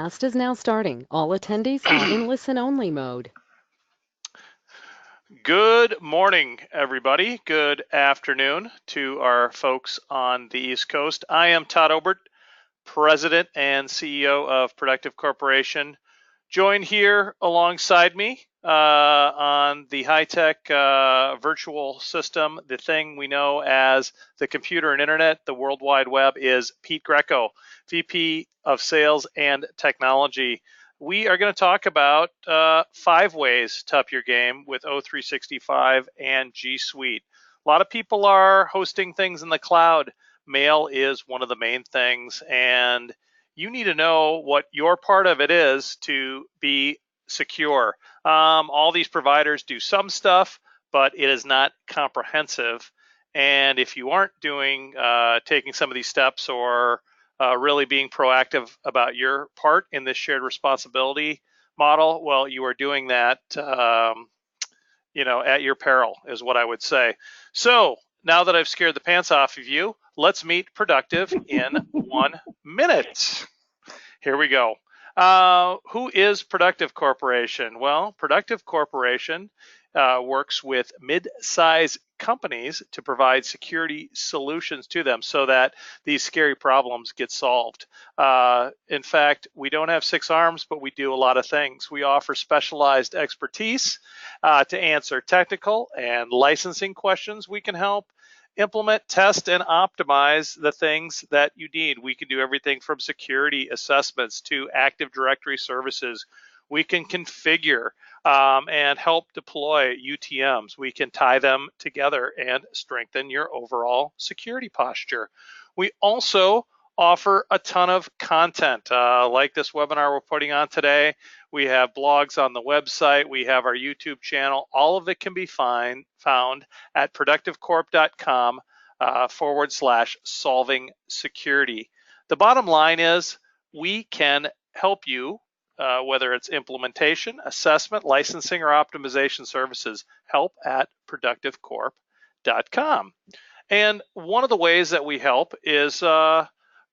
Cast is now starting. All attendees are in listen-only mode. Good morning, everybody. Good afternoon to our folks on the East Coast. I am Todd Obert, President and CEO of Productive Corporation. Joined here alongside me on the high-tech virtual system, the thing we know as the computer and internet, the World Wide Web, is Pete Greco, VP of Sales and Technology. We are going to talk about 5 ways to up your game with O365 and G Suite. A lot of people are hosting things in the cloud. Mail is one of the main things, and you need to know what your part of it is to be secure. All these providers do some stuff, but it is not comprehensive. And if you aren't taking some of these steps or really being proactive about your part in this shared responsibility model, well, you are doing that, at your peril, is what I would say. So now that I've scared the pants off of you, let's meet Productive in 1 minute. Here we go. Who is Productive Corporation? Well, Productive Corporation works with mid-size companies to provide security solutions to them so that these scary problems get solved. In fact, we don't have 6 arms, but we do a lot of things. We offer specialized expertise to answer technical and licensing questions. We can help implement, test, and optimize the things that you need. We can do everything from security assessments to Active Directory services. We can configure and help deploy UTMs. We can tie them together and strengthen your overall security posture. We also offer a ton of content like this webinar we're putting on today. We have blogs on the website. We have our YouTube channel. All of it can be found at productivecorp.com /solving security. The bottom line is we can help you, whether it's implementation, assessment, licensing, or optimization services, help at productivecorp.com. And one of the ways that we help is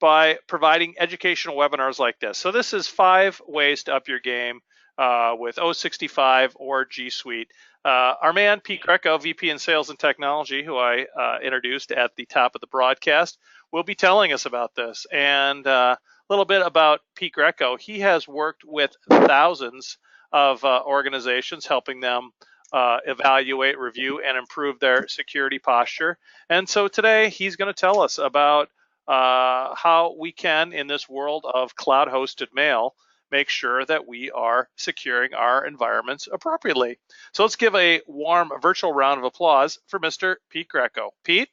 by providing educational webinars like this. So this is 5 ways to up your game with O365 or G Suite. Our man, Pete Greco, VP in Sales and Technology, who I introduced at the top of the broadcast, will be telling us about this. And a little bit about Pete Greco. He has worked with thousands of organizations, helping them evaluate, review, and improve their security posture. And so today he's going to tell us about how we can, in this world of cloud-hosted mail, make sure that we are securing our environments appropriately. So let's give a warm virtual round of applause for Mr. Pete Greco. Pete?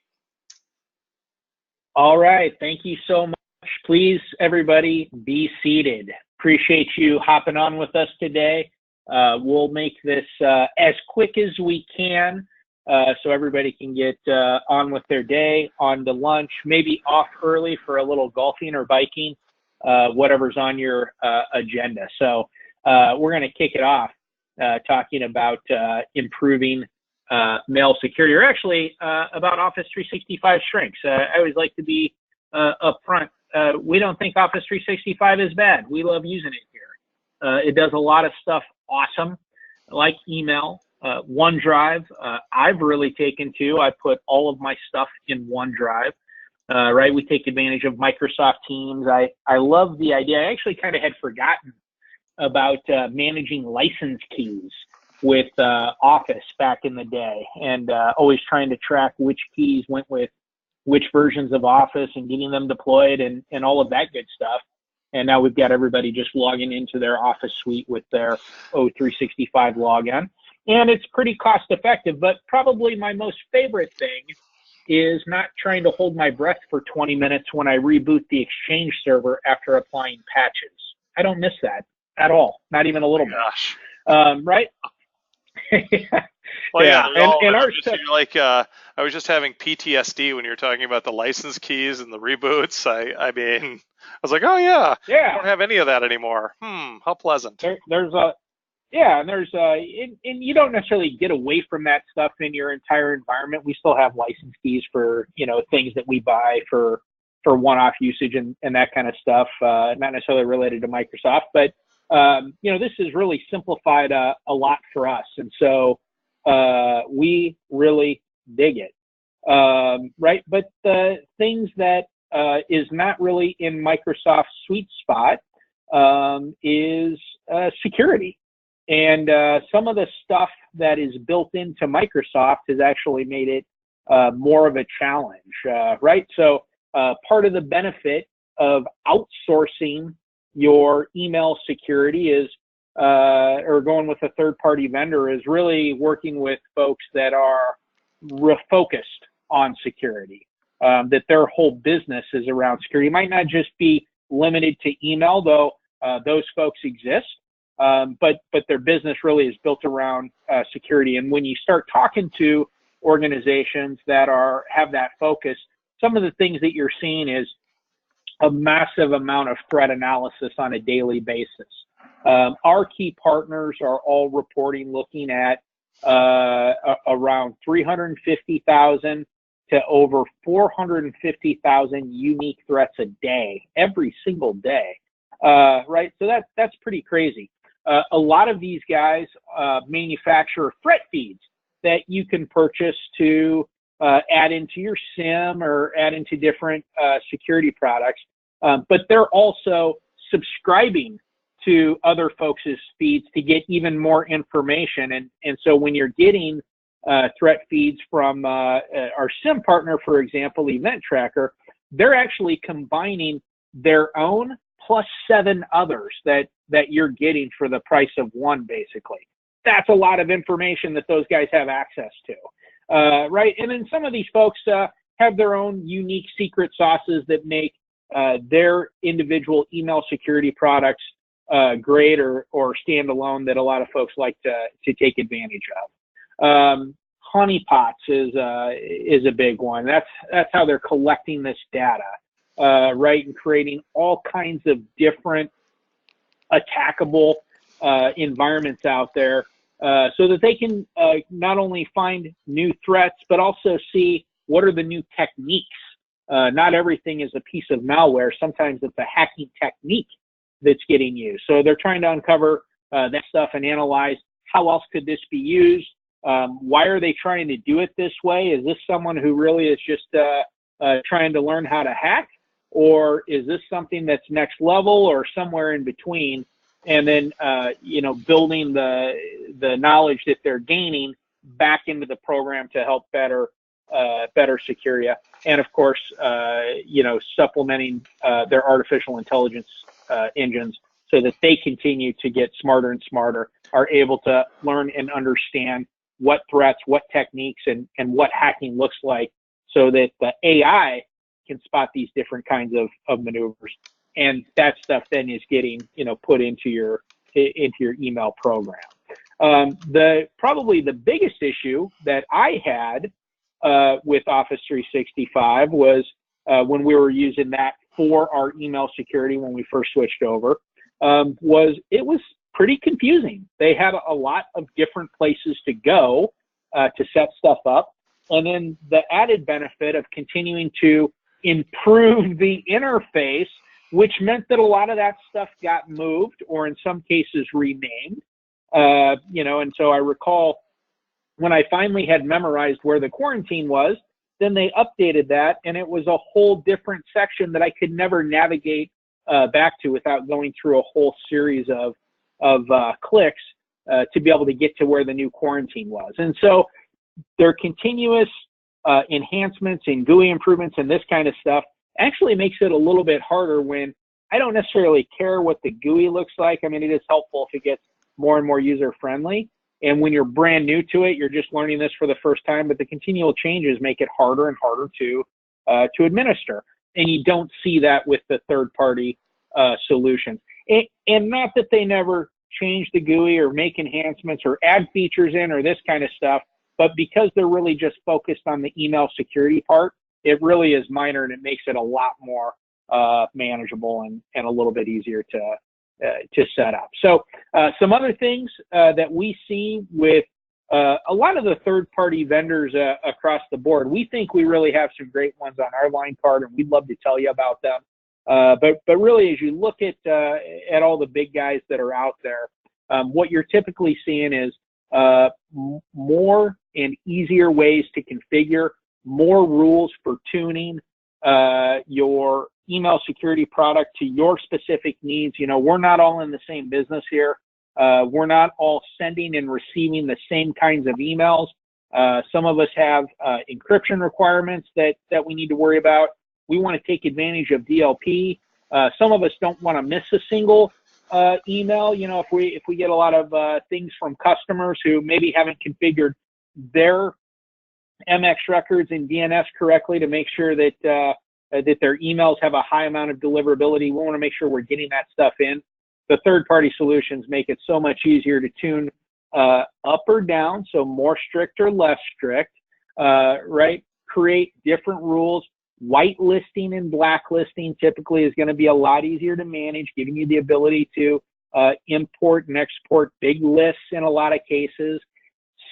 All right. Thank you so much. Please, everybody, be seated. Appreciate you hopping on with us today. We'll make this as quick as we can. So everybody can get on with their day, on to lunch, maybe off early for a little golfing or biking, whatever's on your agenda. So we're going to kick it off talking about improving mail security, or actually about Office 365 shrinks. I always like to be upfront. We don't think Office 365 is bad. We love using it here. It does a lot of stuff awesome, like email. OneDrive, I've really taken to. I put all of my stuff in OneDrive, right? We take advantage of Microsoft Teams. I love the idea. I actually kind of had forgotten about managing license keys with Office back in the day, and always trying to track which keys went with which versions of Office and getting them deployed and all of that good stuff. And now we've got everybody just logging into their Office suite with their O365 login. And it's pretty cost effective, but probably my most favorite thing is not trying to hold my breath for 20 minutes when I reboot the Exchange server after applying patches. I don't miss that at all, not even a little bit. Right? Well, yeah. And our stuff, I was just having PTSD when you were talking about the license keys and the reboots. I was like, oh yeah, I don't have any of that anymore. How pleasant. There's and you don't necessarily get away from that stuff in your entire environment. We still have license keys for things that we buy for for one-off usage and that kind of stuff, not necessarily related to Microsoft, but this has really simplified a lot for us, and so we really dig it, right? But the things that is not really in Microsoft's sweet spot is security. And some of the stuff that is built into Microsoft has actually made it more of a challenge, right? So part of the benefit of outsourcing your email security is, or going with a third-party vendor, is really working with folks that are refocused on security, that their whole business is around security. It might not just be limited to email, though those folks exist. But their business really is built around security. And when you start talking to organizations that have that focus, some of the things that you're seeing is a massive amount of threat analysis on a daily basis. Our key partners are all reporting, looking at around 350,000 to over 450,000 unique threats a day, every single day, right? So that's pretty crazy. A lot of these guys manufacture threat feeds that you can purchase to add into your SIM or add into different security products, but they're also subscribing to other folks' feeds to get even more information. And so when you're getting threat feeds from our SIM partner, for example, Event Tracker, they're actually combining their own plus 7 others that you're getting for the price of one, basically. That's a lot of information that those guys have access to, right? And then some of these folks have their own unique secret sauces that make their individual email security products great or standalone that a lot of folks like to take advantage of. Honeypots is a big one. That's how they're collecting this data. Right, and creating all kinds of different attackable environments out there so that they can not only find new threats, but also see what are the new techniques. Not everything is a piece of malware. Sometimes it's a hacking technique that's getting used. So they're trying to uncover that stuff and analyze how else could this be used. Why are they trying to do it this way? Is this someone who really is just trying to learn how to hack? Or is this something that's next level or somewhere in between? And then, building the knowledge that they're gaining back into the program to help better secure you. And of course, supplementing their artificial intelligence engines so that they continue to get smarter and smarter, are able to learn and understand what threats, what techniques, and what hacking looks like, so that the AI can spot these different kinds of maneuvers, and that stuff then is getting put into your email program. Probably the biggest issue that I had with Office 365 was when we were using that for our email security when we first switched over, it was pretty confusing. They had a lot of different places to go to set stuff up, and then the added benefit of continuing to improve the interface, which meant that a lot of that stuff got moved or in some cases renamed. And so I recall when I finally had memorized where the quarantine was, then they updated that, and it was a whole different section that I could never navigate back to without going through a whole series of clicks to be able to get to where the new quarantine was. And so their continuous enhancements and GUI improvements and this kind of stuff actually makes it a little bit harder when I don't necessarily care what the GUI looks like. I mean, it is helpful if it gets more and more user-friendly. And when you're brand new to it, you're just learning this for the first time, but the continual changes make it harder and harder to administer. And you don't see that with the third-party solutions. And not that they never change the GUI or make enhancements or add features in or this kind of stuff, but because they're really just focused on the email security part, it really is minor, and it makes it a lot more manageable and a little bit easier to set up. So some other things that we see with a lot of the third-party vendors across the board, we think we really have some great ones on our line card, and we'd love to tell you about them. But really, as you look at all the big guys that are out there, what you're typically seeing is more and easier ways to configure, more rules for tuning your email security product to your specific needs. You know, we're not all in the same business here. We're not all sending and receiving the same kinds of emails. Some of us have encryption requirements that we need to worry about. We want to take advantage of DLP. Some of us don't want to miss a single email. You know, if we get a lot of things from customers who maybe haven't configured their MX records and DNS correctly to make sure that that their emails have a high amount of deliverability, we want to make sure we're getting that stuff in. The third-party solutions make it so much easier to tune up or down, so more strict or less strict, right? Create different rules. Whitelisting and blacklisting typically is going to be a lot easier to manage, giving you the ability to import and export big lists in a lot of cases.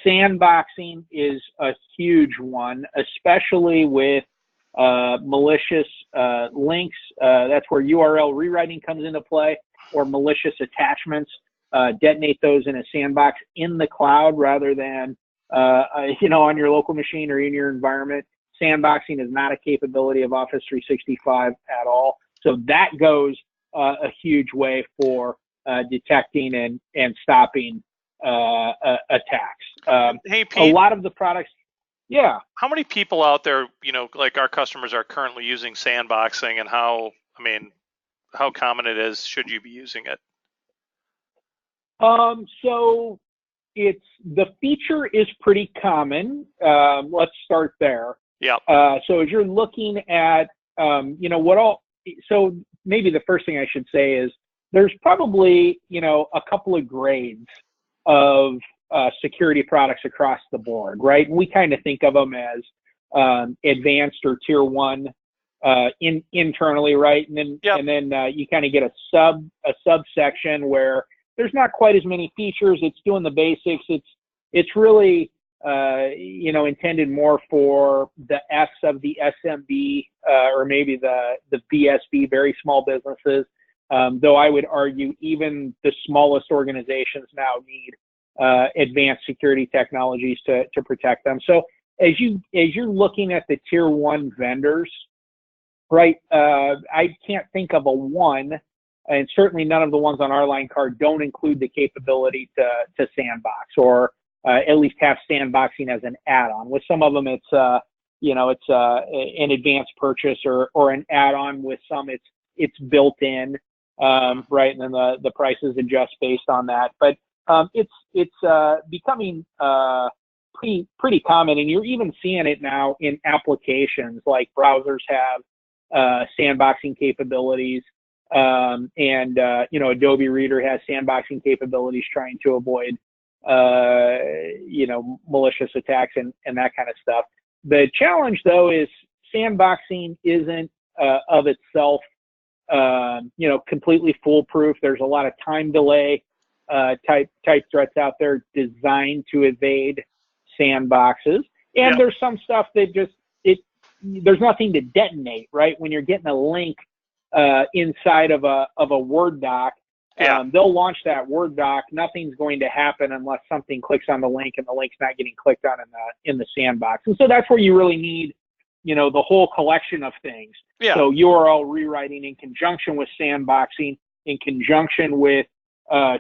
Sandboxing is a huge one, especially with malicious links. That's where URL rewriting comes into play, or malicious attachments. Detonate those in a sandbox in the cloud rather than you know, on your local machine or in your environment. Sandboxing is not a capability of Office 365 at all. So that goes a huge way for detecting and stopping attacks. Hey, Pete, a lot of the products, yeah. how many people out there, you know, like our customers are currently using sandboxing, and how common it is? Should you be using it? So the feature is pretty common. Let's start there. Yeah. So as you're looking at, you know, so maybe the first thing I should say is there's probably, you know, a couple of grades of security products across the board, right? And we kind of think of them as advanced or tier one internally, right? And then, yep. and then you kind of get a subsection where there's not quite as many features. It's doing the basics. It's really you know, intended more for the S of the SMB or maybe the BSB, very small businesses. Though I would argue even the smallest organizations now need advanced security technologies to protect them. So as you're looking at the tier one vendors, right? I can't think of a one, and certainly none of the ones on our line card don't include the capability to sandbox, or at least have sandboxing as an add-on. With some of them, it's you know, it's an advanced purchase or an add-on. With some, it's built in, right? And then the prices adjust based on that. But it's becoming pretty common, and you're even seeing it now in applications like browsers have sandboxing capabilities, and you know, Adobe Reader has sandboxing capabilities, trying to avoid you know, malicious attacks and that kind of stuff. The challenge, though, is sandboxing isn't of itself you know, completely foolproof. There's a lot of time delay type threats out there designed to evade sandboxes, and there's some stuff that just there's nothing to detonate, right? When you're getting a link inside of a Word doc, they'll launch that Word doc. Nothing's going to happen unless something clicks on the link, and the link's not getting clicked on in the sandbox. And so that's where you really need, you know, the whole collection of things. Yeah. So URL rewriting in conjunction with sandboxing, in conjunction with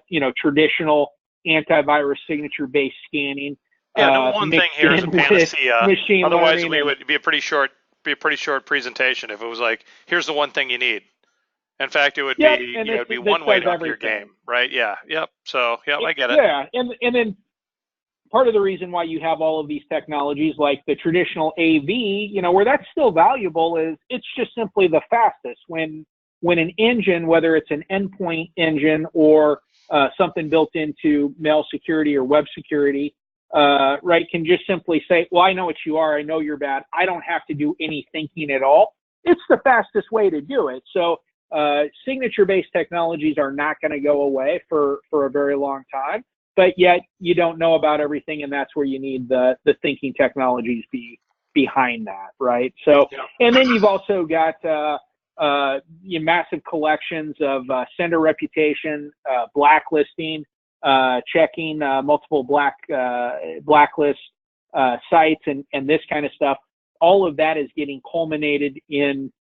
you know, traditional antivirus signature-based scanning. Yeah, no one thing here is a panacea. Otherwise, we would be a pretty short presentation if it was like, here's the one thing you need. In fact, it would be, you know, it'd be one way to up your game, right? Yeah. Yep. So, yeah, I get it. Yeah, and then part of the reason why you have all of these technologies like the traditional AV, you know, where that's still valuable, is it's just simply the fastest. When an engine, whether it's an endpoint engine or something built into mail security or web security, right, can just simply say, well, I know what you are. I know you're bad. I don't have to do any thinking at all. It's the fastest way to do it. So signature-based technologies are not going to go away for a very long time. but yet you don't know about everything, and that's where you need the thinking technologies behind that, right? So, and then you've also got massive collections of sender reputation, blacklisting, checking multiple blacklist sites, and this kind of stuff. All of that is getting culminated in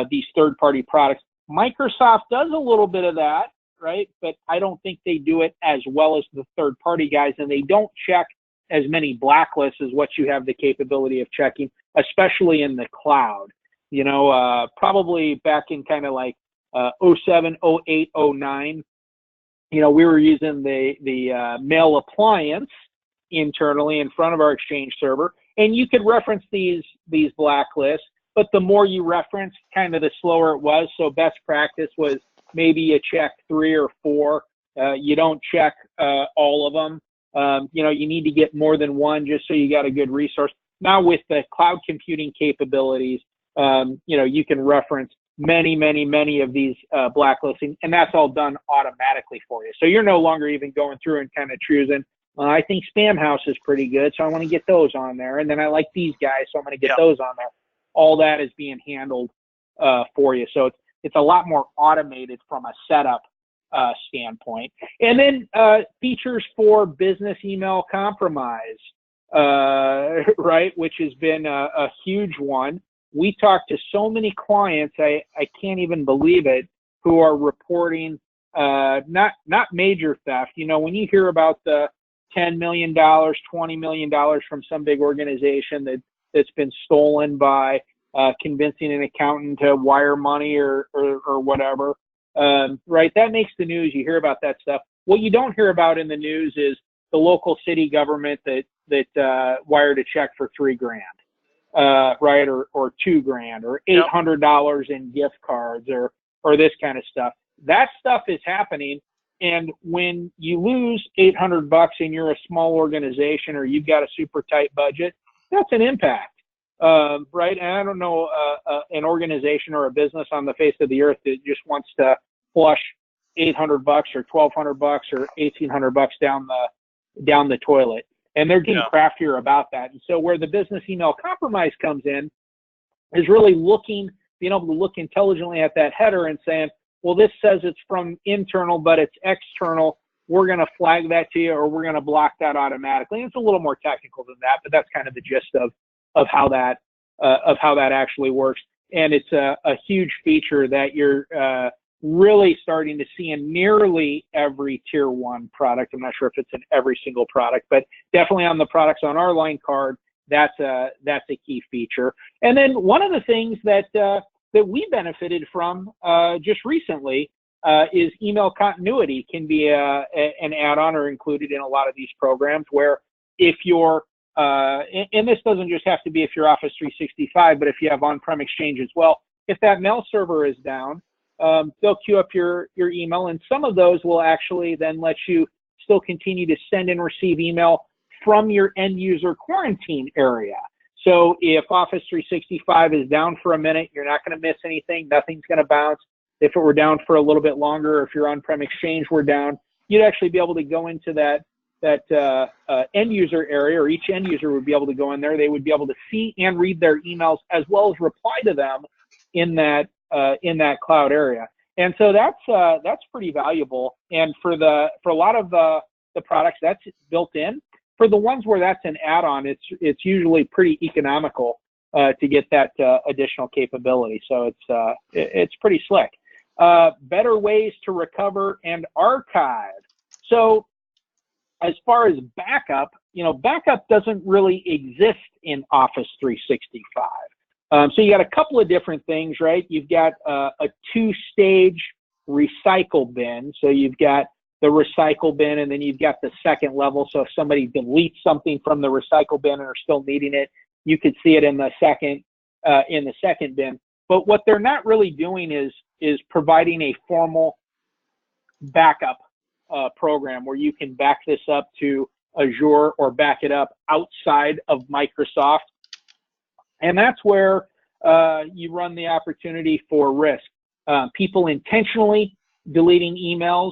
these third-party products. Microsoft does a little bit of that, right? But I don't think they do it as well as the third-party guys, and they don't check as many blacklists as what you have the capability of checking, especially in the cloud. You know, probably back in kind of like 07, 08, 09, you know, we were using the mail appliance internally in front of our Exchange server, and you could reference these blacklists, but the more you reference, kind of the slower it was. So best practice was maybe you check 3 or 4. You don't check all of them. You know, you need to get more than one just so you got a good resource. Now with the cloud computing capabilities, you know, you can reference many of these blacklisting, and that's all done automatically for you. So you're no longer even going through and kind of choosing, I think Spamhaus is pretty good, so I want to get those on there. And then I like these guys, so I'm going to get those on there. All that is being handled for you. So it's a lot more automated from a setup standpoint. And then features for business email compromise, right, which has been a huge one. We talk to so many clients, I can't even believe it, who are reporting not major theft. You know, when you hear about the $10 million, $20 million from some big organization that's been stolen by convincing an accountant to wire money or whatever, right? That makes the news. You hear about that stuff. What you don't hear about in the news is the local city government that wired a check for $3,000, right, or $2,000, or $800 in gift cards, or this kind of stuff. That stuff is happening. And when you lose $800 and you're a small organization or you've got a super tight budget, that's an impact, right? And I don't know an organization or a business on the face of the earth that just wants to flush $800 or $1,200 or $1,800 down the toilet. And they're getting craftier about that. And so where the business email compromise comes in is really being able to look intelligently at that header and saying, well, this says it's from internal, but it's external. We're going to flag that to you, or we're going to block that automatically. And it's a little more technical than that, but that's kind of the gist of how that actually works. And it's a huge feature that you're really starting to see in nearly every tier 1 product. I'm not sure if it's in every single product, but definitely on the products on our line card, that's a key feature. And then one of the things that we benefited from just recently is email continuity can be an add-on or included in a lot of these programs, where if you're, and this doesn't just have to be if you're Office 365, but if you have on-prem Exchange as well, if that mail server is down, they'll queue up your email, and some of those will actually then let you still continue to send and receive email from your end user quarantine area. So if Office 365 is down for a minute, you're not going to miss anything. Nothing's going to bounce. If it were down for a little bit longer, or if your on-prem Exchange were down, you'd actually be able to go into that end user area, or each end user would be able to go in there. They would be able to see and read their emails as well as reply to them in that cloud area. And so that's pretty valuable. And for a lot of the products, that's built in. For the ones where that's an add-on, it's usually pretty economical to get that additional capability. So it's pretty slick. Better ways to recover and archive. So as far as backup, backup doesn't really exist in Office 365. So you got a couple of different things, right? You've got a 2-stage recycle bin. So you've got the recycle bin, and then you've got the second level. So if somebody deletes something from the recycle bin and are still needing it, you could see it in the second bin. But what they're not really doing is providing a formal backup program where you can back this up to Azure or back it up outside of Microsoft. And that's where you run the opportunity for risk. People intentionally deleting emails,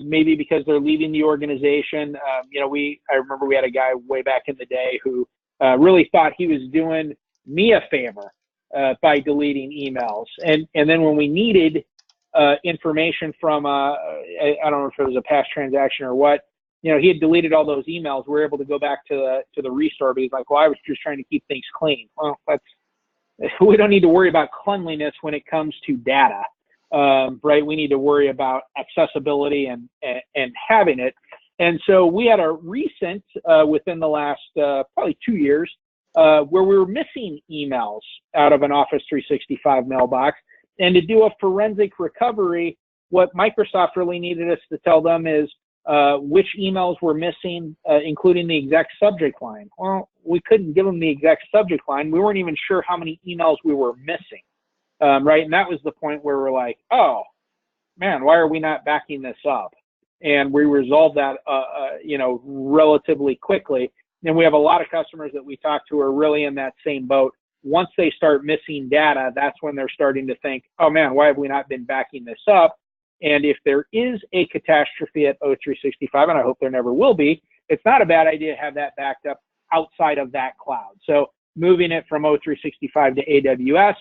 maybe because they're leaving the organization. I remember we had a guy way back in the day who really thought he was doing me a favor by deleting emails. And then when we needed information from, I don't know if it was a past transaction or what, he had deleted all those emails. We were able to go back to the restore, but he's like, well, I was just trying to keep things clean. Well, we don't need to worry about cleanliness when it comes to data, right? We need to worry about accessibility and having it. And so we had a recent, within the last probably 2 years, where we were missing emails out of an Office 365 mailbox. And to do a forensic recovery, what Microsoft really needed us to tell them is which emails were missing, including the exact subject line. Well, we couldn't give them the exact subject line. We weren't even sure how many emails we were missing, right? And that was the point where we're like, oh, man, why are we not backing this up? And we resolved that, relatively quickly. And we have a lot of customers that we talk to are really in that same boat. Once they start missing data, that's when they're starting to think, oh, man, why have we not been backing this up? And if there is a catastrophe at O365, and I hope there never will be, it's not a bad idea to have that backed up outside of that cloud. So moving it from O365 to AWS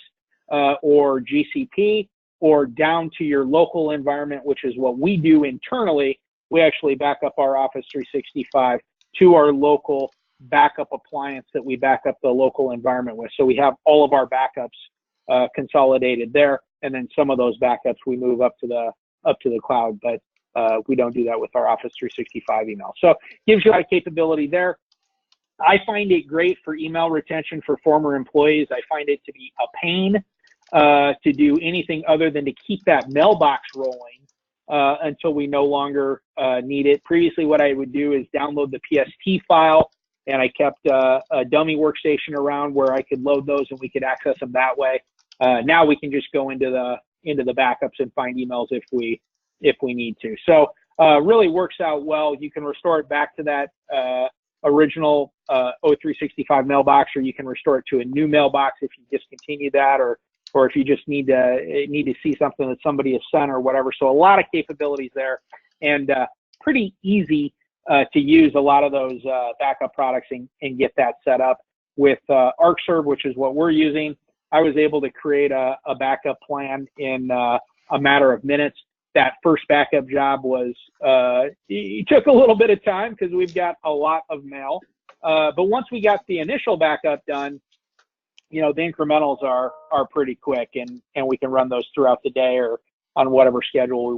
or GCP or down to your local environment, which is what we do internally. We actually back up our Office 365 to our local backup appliance that we back up the local environment with. So we have all of our backups consolidated there, and then some of those backups we move up to the cloud, but we don't do that with our Office 365 email. So it gives you a lot of capability there. I find it great for email retention for former employees. I find it to be a pain to do anything other than to keep that mailbox rolling until we no longer need it. Previously, what I would do is download the PST file, and I kept a dummy workstation around where I could load those and we could access them that way. Now we can just go into the backups and find emails if we need to. So really works out well. You can restore it back to that original O365 mailbox, or you can restore it to a new mailbox if you discontinue that, or if you just need to see something that somebody has sent or whatever. So a lot of capabilities there, and pretty easy to use a lot of those backup products and get that set up. With ArcServe, which is what we're using, I was able to create a backup plan in a matter of minutes. That first backup job was, it took a little bit of time because we've got a lot of mail. But once we got the initial backup done, the incrementals are pretty quick, and we can run those throughout the day or on whatever schedule we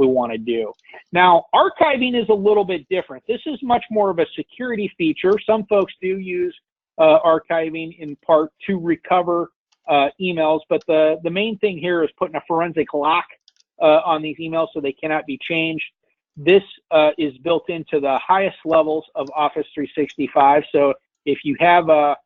want to do. Now, archiving is a little bit different. This is much more of a security feature. Some folks do use archiving in part to recover emails, but the main thing here is putting a forensic lock on these emails so they cannot be changed. This is built into the highest levels of Office 365. So if you have an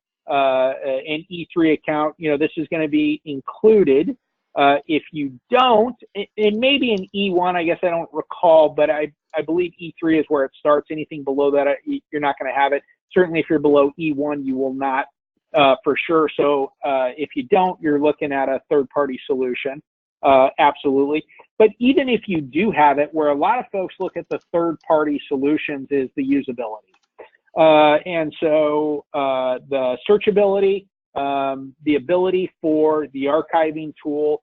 E3 account, this is going to be included. If you don't, it may be an E1, I guess I don't recall, but I believe E3 is where it starts. Anything below that, you're not going to have it. Certainly if you're below E1, you will not for sure. So if you don't, you're looking at a third-party solution, absolutely. But even if you do have it, where a lot of folks look at the third-party solutions is the usability. And so the searchability, the ability for the archiving tool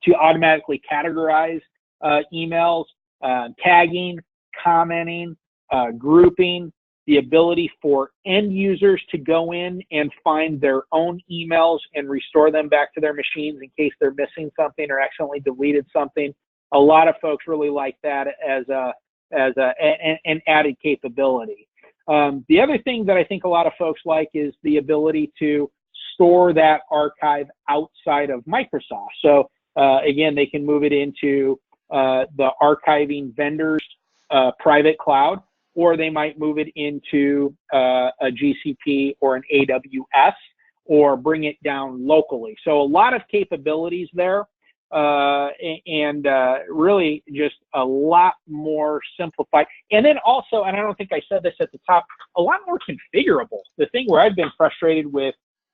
to automatically categorize emails, tagging, commenting, grouping, the ability for end users to go in and find their own emails and restore them back to their machines in case they're missing something or accidentally deleted something. A lot of folks really like that as an added capability. The other thing that I think a lot of folks like is the ability to store that archive outside of Microsoft. So again, they can move it into the archiving vendor's private cloud, or they might move it into a GCP or an AWS, or bring it down locally. So a lot of capabilities there, and really just a lot more simplified. And then also, and I don't think I said this at the top, a lot more configurable. The thing where I've been frustrated with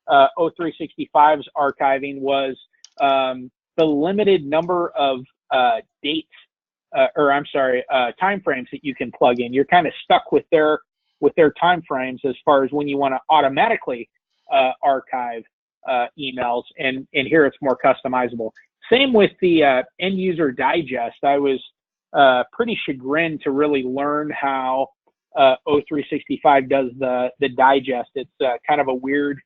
O365's archiving was the limited number of dates, time frames that you can plug in. You're kind of stuck with their time frames as far as when you want to automatically archive emails, and here it's more customizable. Same with the end user digest. I was pretty chagrined to really learn how O365 does the digest. It's kind of a weird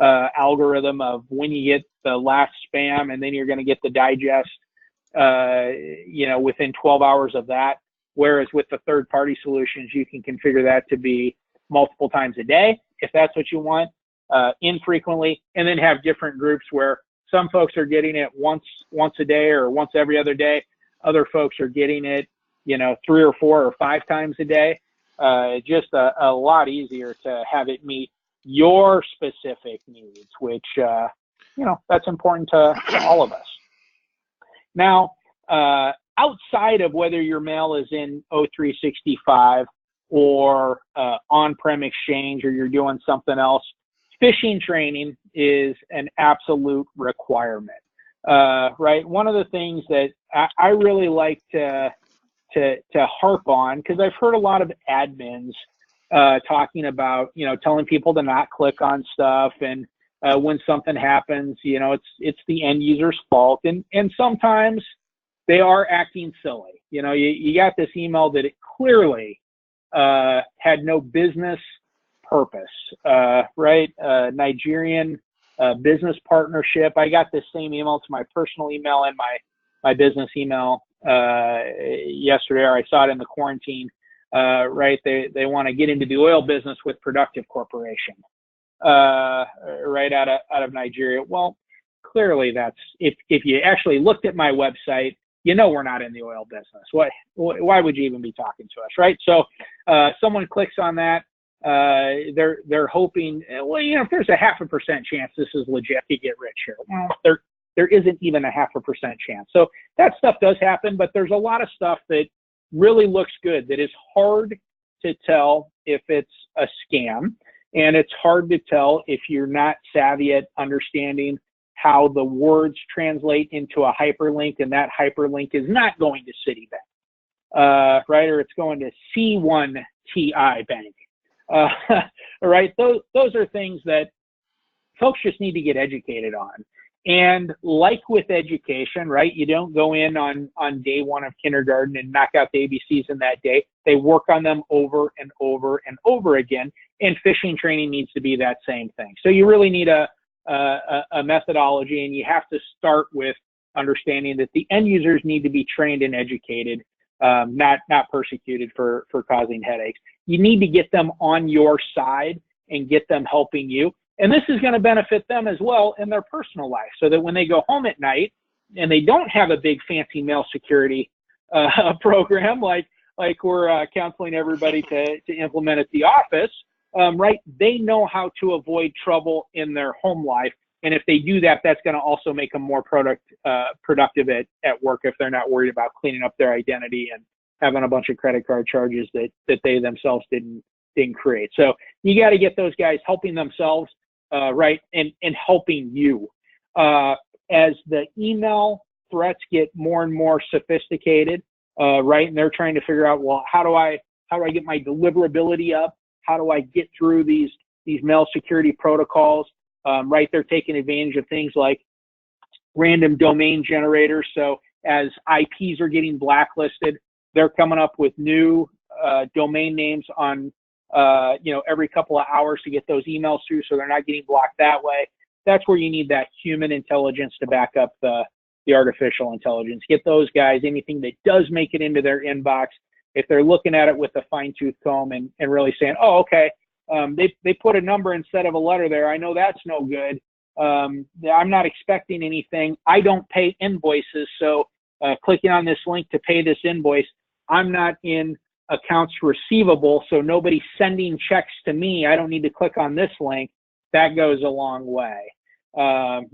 algorithm of when you get the last spam, and then you're going to get the digest, within 12 hours of that. Whereas with the third-party solutions, you can configure that to be multiple times a day, if that's what you want, infrequently, and then have different groups where some folks are getting it once a day or once every other day. Other folks are getting it, 3 or 4 or 5 times a day. Just a lot easier to have it meet your specific needs, which, that's important to all of us. Now, outside of whether your mail is in O365 or on-prem Exchange, or you're doing something else, phishing training is an absolute requirement, right? One of the things that I really like to harp on, because I've heard a lot of admins talking about, telling people to not click on stuff, and when something happens, it's the end user's fault, and sometimes they are acting silly. You got this email that it clearly had no business purpose, right? Nigerian business partnership. I got this same email to my personal email and my business email yesterday, or I saw it in the quarantine. Right? They want to get into the oil business with Productive Corporation, right out of Nigeria. Well, clearly that's, if you actually looked at my website, we're not in the oil business. Why would you even be talking to us, right? So someone clicks on that. They're hoping, if there's a 0.5% chance this is legit, to get rich here. Well, there isn't even a 0.5% chance. So that stuff does happen, but there's a lot of stuff that really looks good that is hard to tell if it's a scam, and it's hard to tell if you're not savvy at understanding how the words translate into a hyperlink, and that hyperlink is not going to Citibank, right? Or it's going to C1TI Bank, right? Those are things that folks just need to get educated on. And like with education, right, you don't go in on day one of kindergarten and knock out the ABCs in that day. They work on them over and over and over again, and phishing training needs to be that same thing. So you really need a methodology, and you have to start with understanding that the end users need to be trained and educated, not persecuted for causing headaches. You need to get them on your side and get them helping you. And this is going to benefit them as well in their personal life, so that when they go home at night and they don't have a big fancy mail security program like we're counseling everybody to implement at the office, right? They know how to avoid trouble in their home life. And if they do that, that's going to also make them more productive at work, if they're not worried about cleaning up their identity and having a bunch of credit card charges that they themselves didn't create. So you got to get those guys helping themselves, right, and helping you. As the email threats get more and more sophisticated, right, and they're trying to figure out, well, how do I get my deliverability up? How do I get through these mail security protocols? Right, they're taking advantage of things like random domain generators. So as IPs are getting blacklisted, they're coming up with new domain names on every couple of hours to get those emails through, so they're not getting blocked that way. That's where you need that human intelligence to back up the artificial intelligence. Get those guys, anything that does make it into their inbox, if they're looking at it with a fine-tooth comb and really saying, oh, okay, they put a number instead of a letter there. I know that's no good. I'm not expecting anything. I don't pay invoices, so clicking on this link to pay this invoice, I'm not in accounts receivable, so nobody's sending checks to me. I don't need to click on this link. That goes a long way,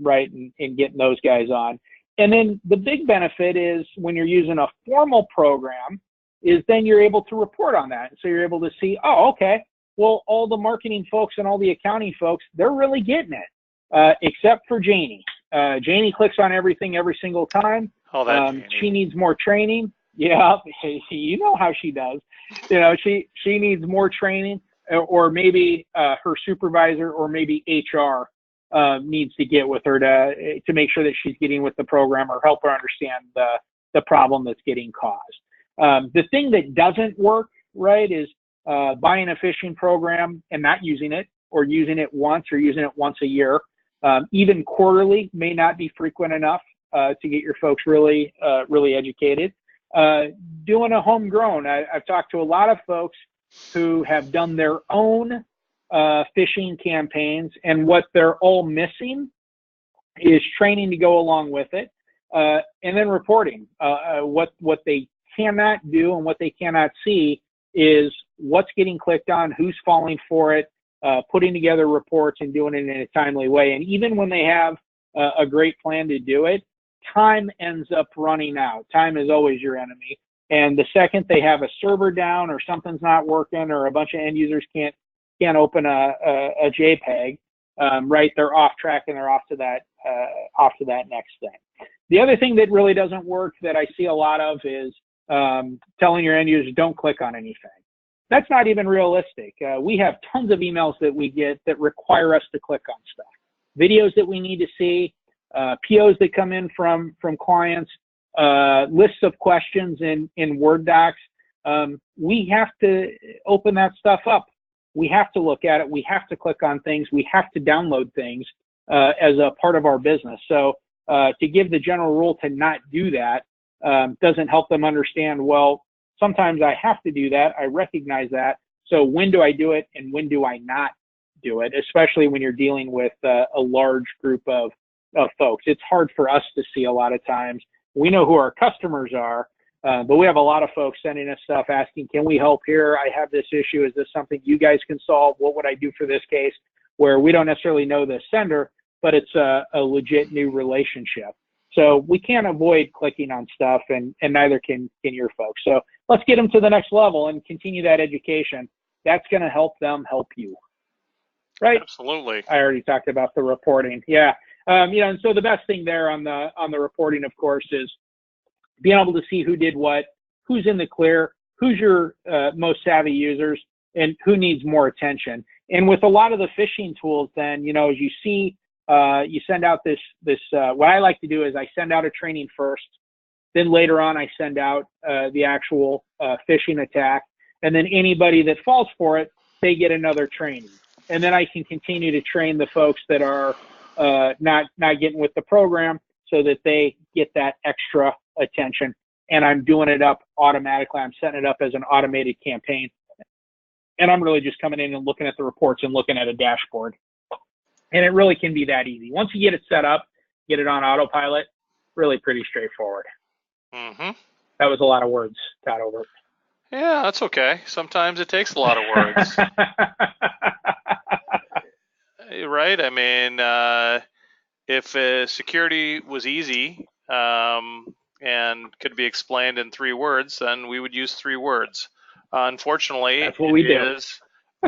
right, in getting those guys on. And then the big benefit is when you're using a formal program is then you're able to report on that. So you're able to see, oh, okay, well, all the marketing folks and all the accounting folks, they're really getting it, except for Janie. Janie clicks on everything every single time. Oh, that Janie. She needs more training. Yeah, you know how she does. You know, she needs more training, or maybe her supervisor, or maybe HR needs to get with her to make sure that she's getting with the program or help her understand the problem that's getting caused. The thing that doesn't work, right, is buying a phishing program and not using it, or using it once, or using it once a year. Even quarterly may not be frequent enough to get your folks really educated. Doing a homegrown. I've talked to a lot of folks who have done their own phishing campaigns, and what they're all missing is training to go along with it, and then reporting. What they cannot do and what they cannot see is what's getting clicked on, who's falling for it, putting together reports and doing it in a timely way. And even when they have a great plan to do it, time ends up running out. Time is always your enemy. And the second they have a server down, or something's not working, or a bunch of end users can't open a JPEG, right, they're off track and they're off to that next thing. The other thing that really doesn't work that I see a lot of is telling your end users don't click on anything. That's not even realistic. We have tons of emails that we get that require us to click on stuff. Videos that we need to see, POs that come in from clients, lists of questions in Word docs. We have to open that stuff up. We have to look at it. We have to click on things. We have to download things as a part of our business. So to give the general rule to not do that doesn't help them understand, well, sometimes I have to do that. I recognize that. So when do I do it, and when do I not do it, especially when you're dealing with a large group of folks. It's hard for us to see a lot of times. We know who our customers are, but we have a lot of folks sending us stuff asking, can we help here? I have this issue. Is this something you guys can solve? What would I do for this case? Where we don't necessarily know the sender, but it's a legit new relationship. So we can't avoid clicking on stuff, and neither can your folks. So let's get them to the next level and continue that education. That's going to help them help you. Right? Absolutely. I already talked about the reporting. Yeah. And so the best thing there on the reporting, of course, is being able to see who did what, who's in the clear, who's your most savvy users, and who needs more attention. And with a lot of the phishing tools, then, as you see, you send out this what I like to do is I send out a training first, then later on I send out the actual phishing attack, and then anybody that falls for it, they get another training. And then I can continue to train the folks that are not getting with the program, so that they get that extra attention. And I'm doing it up automatically. I'm setting it up as an automated campaign. And I'm really just coming in and looking at the reports and looking at a dashboard. And it really can be that easy. Once you get it set up, get it on autopilot, really pretty straightforward. Mm-hmm. That was a lot of words, Todd Obert. Yeah, that's okay. Sometimes it takes a lot of words. Right? I mean, if security was easy and could be explained in 3 words, then we would use 3 words. Unfortunately, that's what we do. Is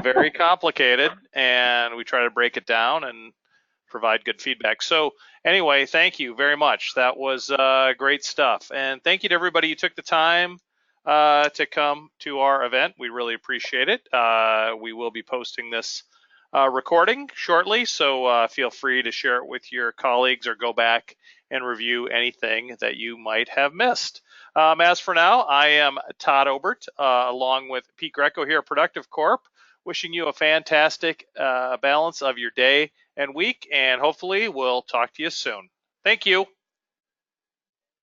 very complicated, and we try to break it down and provide good feedback. So anyway, thank you very much. That was great stuff. And thank you to everybody who took the time to come to our event. We really appreciate it. We will be posting this recording shortly, so feel free to share it with your colleagues or go back and review anything that you might have missed. As for now, I am Todd Obert, along with Pete Greco here at Productive Corp, wishing you a fantastic balance of your day and week, and hopefully we'll talk to you soon. Thank you.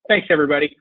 Thanks, everybody.